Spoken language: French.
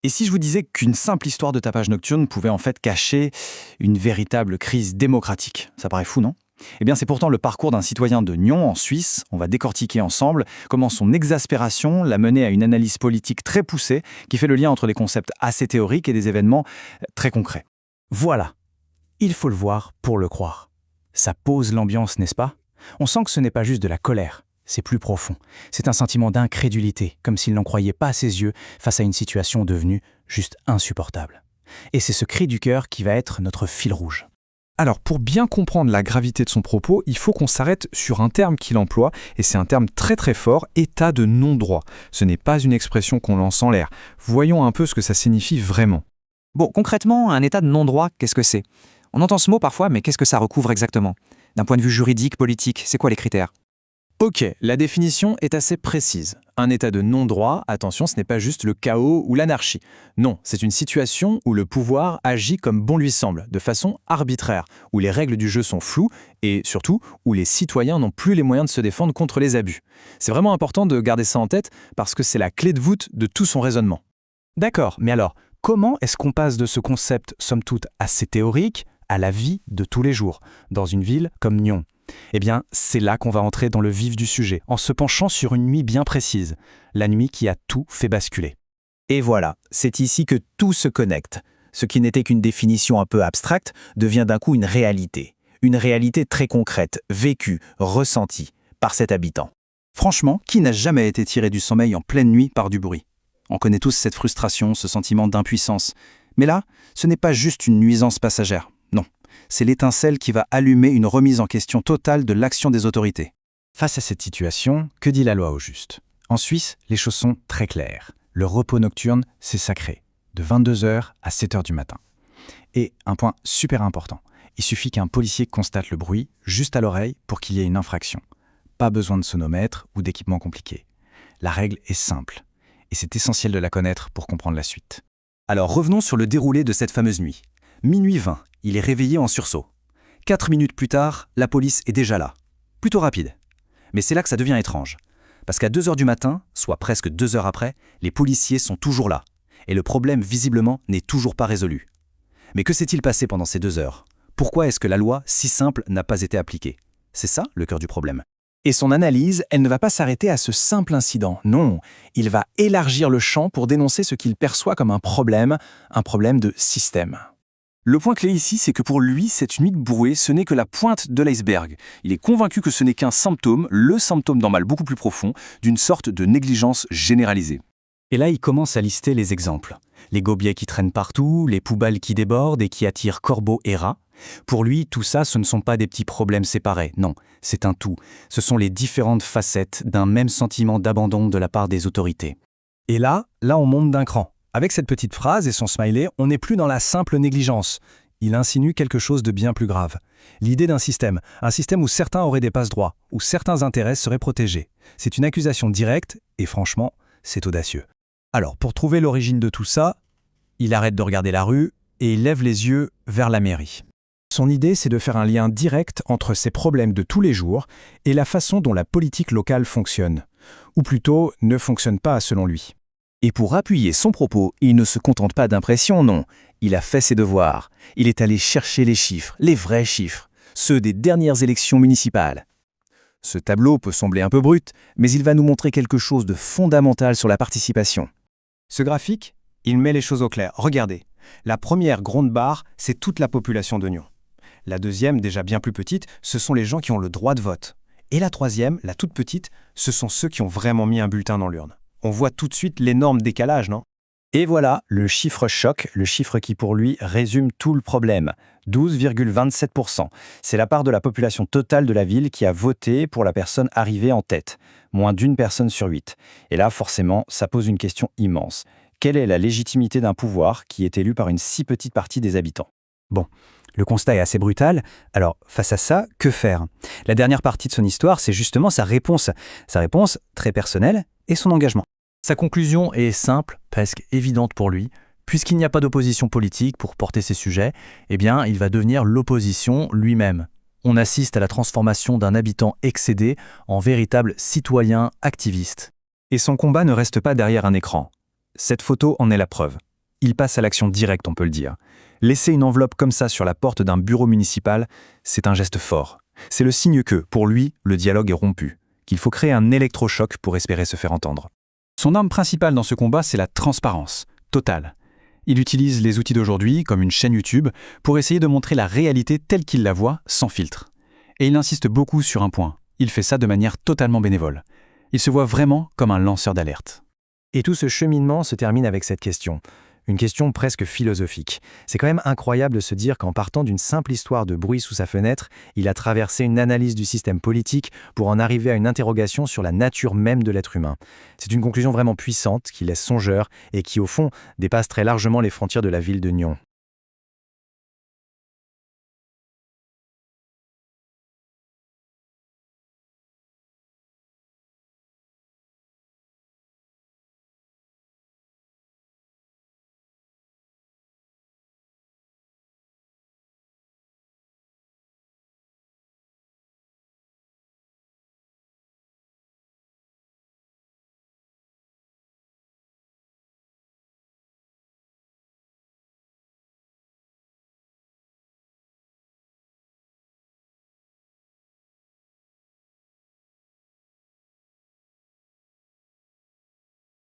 Et si je vous disais qu'une simple histoire de tapage nocturne pouvait en fait cacher une véritable crise démocratique? Ça paraît fou, non? Eh bien, c'est pourtant le parcours d'un citoyen de Nyon, en Suisse. On va décortiquer ensemble comment son exaspération l'a mené à une analyse politique très poussée qui fait le lien entre des concepts assez théoriques et des événements très concrets. Voilà, il faut le voir pour le croire. Ça pose l'ambiance, n'est-ce pas? On sent que ce n'est pas juste de la colère, c'est plus profond. C'est un sentiment d'incrédulité, comme s'il n'en croyait pas à ses yeux face à une situation devenue juste insupportable. Et c'est ce cri du cœur qui va être notre fil rouge. Alors, pour bien comprendre la gravité de son propos, il faut qu'on s'arrête sur un terme qu'il emploie, et c'est un terme très très fort, état de non-droit. Ce n'est pas une expression qu'on lance en l'air. Voyons un peu ce que ça signifie vraiment. Bon, concrètement, un état de non-droit, qu'est-ce que c'est? On entend ce mot parfois, mais qu'est-ce que ça recouvre exactement? D'un point de vue juridique, politique, c'est quoi les critères? Ok, la définition est assez précise. Un état de non-droit, attention, ce n'est pas juste le chaos ou l'anarchie. Non, c'est une situation où le pouvoir agit comme bon lui semble, de façon arbitraire, où les règles du jeu sont floues et surtout où les citoyens n'ont plus les moyens de se défendre contre les abus. C'est vraiment important de garder ça en tête parce que c'est la clé de voûte de tout son raisonnement. D'accord, mais alors, comment est-ce qu'on passe de ce concept, somme toute, assez théorique, à la vie de tous les jours, dans une ville comme Nyon? Eh bien, c'est là qu'on va entrer dans le vif du sujet, en se penchant sur une nuit bien précise, la nuit qui a tout fait basculer. Et voilà, c'est ici que tout se connecte. Ce qui n'était qu'une définition un peu abstracte devient d'un coup une réalité. Une réalité très concrète, vécue, ressentie par cet habitant. Franchement, qui n'a jamais été tiré du sommeil en pleine nuit par du bruit? On connaît tous cette frustration, ce sentiment d'impuissance. Mais là, ce n'est pas juste une nuisance passagère. Non, c'est l'étincelle qui va allumer une remise en question totale de l'action des autorités. Face à cette situation, que dit la loi au juste? En Suisse, les choses sont très claires. Le repos nocturne, c'est sacré, de 22h à 7h du matin. Et un point super important, il suffit qu'un policier constate le bruit juste à l'oreille pour qu'il y ait une infraction. Pas besoin de sonomètre ou d'équipement compliqué. La règle est simple, et c'est essentiel de la connaître pour comprendre la suite. Alors revenons sur le déroulé de cette fameuse nuit. Minuit 20, il est réveillé en sursaut. 4 minutes plus tard, la police est déjà là. Plutôt rapide. Mais c'est là que ça devient étrange. Parce qu'à 2h du matin, soit presque 2 heures après, les policiers sont toujours là. Et le problème, visiblement, n'est toujours pas résolu. Mais que s'est-il passé pendant ces 2 heures? Pourquoi est-ce que la loi, si simple, n'a pas été appliquée? C'est ça, le cœur du problème. Et son analyse, elle ne va pas s'arrêter à ce simple incident. Non, il va élargir le champ pour dénoncer ce qu'il perçoit comme un problème de système. Le point clé ici, c'est que pour lui, cette nuit de brouet, ce n'est que la pointe de l'iceberg. Il est convaincu que ce n'est qu'un symptôme, le symptôme d'un mal beaucoup plus profond, d'une sorte de négligence généralisée. Et là, il commence à lister les exemples. Les gobiets qui traînent partout, les poubelles qui débordent et qui attirent corbeaux et rats. Pour lui, tout ça, ce ne sont pas des petits problèmes séparés. Non, c'est un tout. Ce sont les différentes facettes d'un même sentiment d'abandon de la part des autorités. Et là, on monte d'un cran. Avec cette petite phrase et son smiley, on n'est plus dans la simple négligence. Il insinue quelque chose de bien plus grave. L'idée d'un système, un système où certains auraient des passe-droits, où certains intérêts seraient protégés. C'est une accusation directe et franchement, c'est audacieux. Alors, pour trouver l'origine de tout ça, il arrête de regarder la rue et il lève les yeux vers la mairie. Son idée, c'est de faire un lien direct entre ces problèmes de tous les jours et la façon dont la politique locale fonctionne. Ou plutôt, ne fonctionne pas selon lui. Et pour appuyer son propos, il ne se contente pas d'impressions, non. Il a fait ses devoirs. Il est allé chercher les chiffres, les vrais chiffres, ceux des dernières élections municipales. Ce tableau peut sembler un peu brut, mais il va nous montrer quelque chose de fondamental sur la participation. Ce graphique, il met les choses au clair. Regardez, la première grande barre, c'est toute la population de Nyon. La deuxième, déjà bien plus petite, ce sont les gens qui ont le droit de vote. Et la troisième, la toute petite, ce sont ceux qui ont vraiment mis un bulletin dans l'urne. On voit tout de suite l'énorme décalage, non? Et voilà, le chiffre choc, le chiffre qui pour lui résume tout le problème. 12,27%. C'est la part de la population totale de la ville qui a voté pour la personne arrivée en tête. Moins d'une personne sur 8. Et là, forcément, ça pose une question immense. Quelle est la légitimité d'un pouvoir qui est élu par une si petite partie des habitants? Bon, le constat est assez brutal. Alors, face à ça, que faire? La dernière partie de son histoire, c'est justement sa réponse. Sa réponse très personnelle et son engagement. Sa conclusion est simple, presque évidente pour lui. Puisqu'il n'y a pas d'opposition politique pour porter ces sujets, eh bien, il va devenir l'opposition lui-même. On assiste à la transformation d'un habitant excédé en véritable citoyen activiste. Et son combat ne reste pas derrière un écran. Cette photo en est la preuve. il passe à l'action directe, on peut le dire. Laisser une enveloppe comme ça sur la porte d'un bureau municipal, c'est un geste fort. C'est le signe que, pour lui, le dialogue est rompu, qu'il faut créer un électrochoc pour espérer se faire entendre. Son arme principale dans ce combat, c'est la transparence, totale. Il utilise les outils d'aujourd'hui, comme une chaîne YouTube, pour essayer de montrer la réalité telle qu'il la voit, sans filtre. Et il insiste beaucoup sur un point. Il fait ça de manière totalement bénévole. Il se voit vraiment comme un lanceur d'alerte. Et tout ce cheminement se termine avec cette question. Une question presque philosophique. C'est quand même incroyable de se dire qu'en partant d'une simple histoire de bruit sous sa fenêtre, il a traversé une analyse du système politique pour en arriver à une interrogation sur la nature même de l'être humain. C'est une conclusion vraiment puissante qui laisse songeur et qui, au fond, dépasse très largement les frontières de la ville de Nyon.